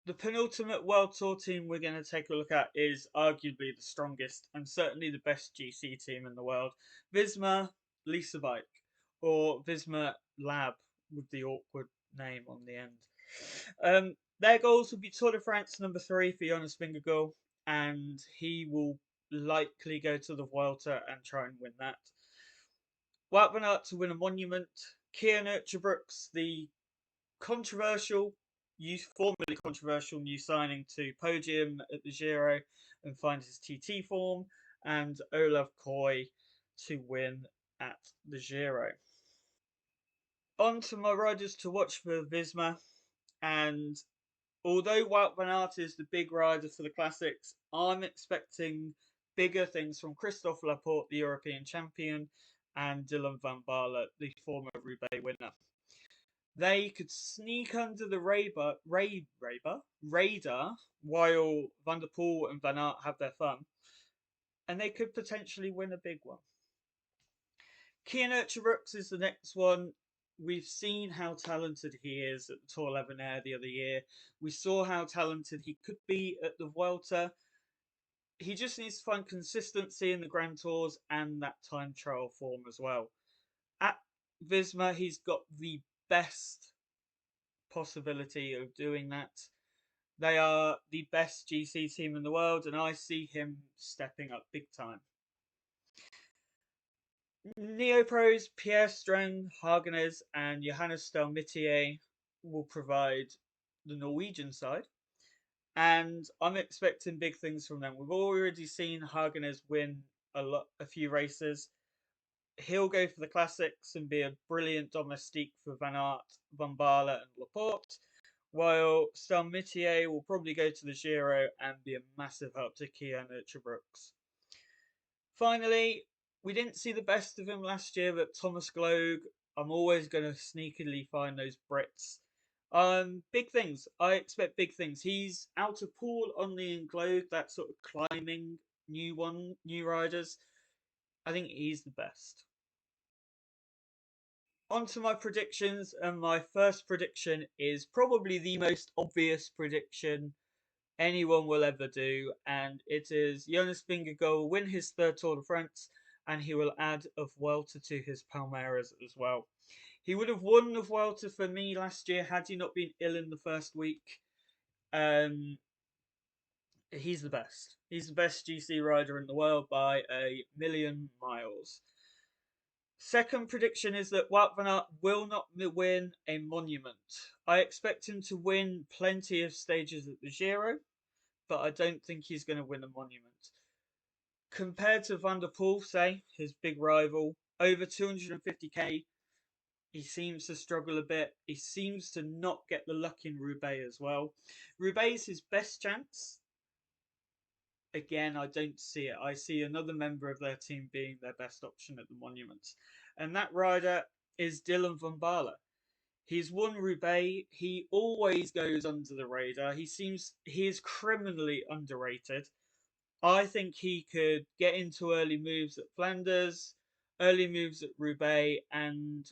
The penultimate World Tour team we're going to take a look at is arguably the strongest and certainly the best GC team in the world. Visma Lease, or Visma Lab with the awkward name on the end. Their goals will be Tour de France number 3 for Jonas Vingegaard, and he will likely go to the Vuelta and try and win that. Wout van Aert to win a monument. Kian Brooks, the controversial, formerly controversial new signing to podium at the Giro and find his TT form, and Olav Koy to win at the Giro. On to my riders to watch for Visma, and although Wout van Aert is the big rider for the classics, I'm expecting bigger things from Christophe Laporte, the European champion, and Dylan van Baarle, the former Roubaix winner. They could sneak under the radar while Van der Poel and Van Aert have their fun, and they could potentially win a big one. Kian Brooks is the next one. We've seen how talented he is at the Tour Levenair the other year. We saw how talented he could be at the Vuelta. He just needs to find consistency in the Grand Tours and that time trial form as well. At Visma, he's got the best possibility of doing that. They are the best GC team in the world, and I see him stepping up big time. Neopros Pierre Strand, Hagenes, and Johannes Stelmitier will provide the Norwegian side, and I'm expecting big things from them. We've already seen Hagenes win a few races. He'll go for the classics and be a brilliant domestique for Van Aert, Van Baarle, and Laporte, while Stelmitier will probably go to the Giro and be a massive help to Kian Brooks. Finally, we didn't see the best of him last year, but Thomas Gloag, I'm always going to sneakily find those Brits. Big things. I expect big things. He's out of Pool, Onley, and Gloag, that sort of climbing new riders. I think he's the best. On to my predictions, and my first prediction is probably the most obvious prediction anyone will ever do, and it is Jonas Vingegaard will win his third Tour de France, and he will add a Vuelta to his Palmeiras as well. He would have won the Vuelta for me last year had he not been ill in the first week. He's the best. He's the best GC rider in the world by a million miles. Second prediction is that Wout van Aert will not win a monument. I expect him to win plenty of stages at the Giro, but I don't think he's going to win a monument. Compared to Van der Poel, say, his big rival, over 250k, he seems to struggle a bit. He seems to not get the luck in Roubaix as well. Roubaix is his best chance. Again, I don't see it. I see another member of their team being their best option at the monuments. And that rider is Dylan van Baarle. He's won Roubaix. He always goes under the radar. He is criminally underrated. I think he could get into early moves at Flanders, early moves at Roubaix, and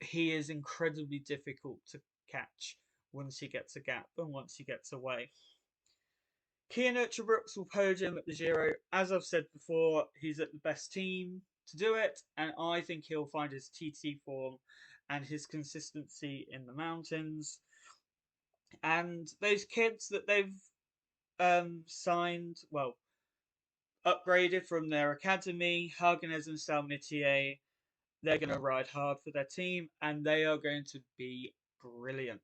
he is incredibly difficult to catch once he gets a gap and once he gets away. Kian Brooks will podium at the Giro. As I've said before, he's at the best team to do it, and I think he'll find his TT form and his consistency in the mountains. And those kids that they've signed, well, upgraded from their academy, Hagenes and Salmitier, they're going to ride hard for their team, and they are going to be brilliant.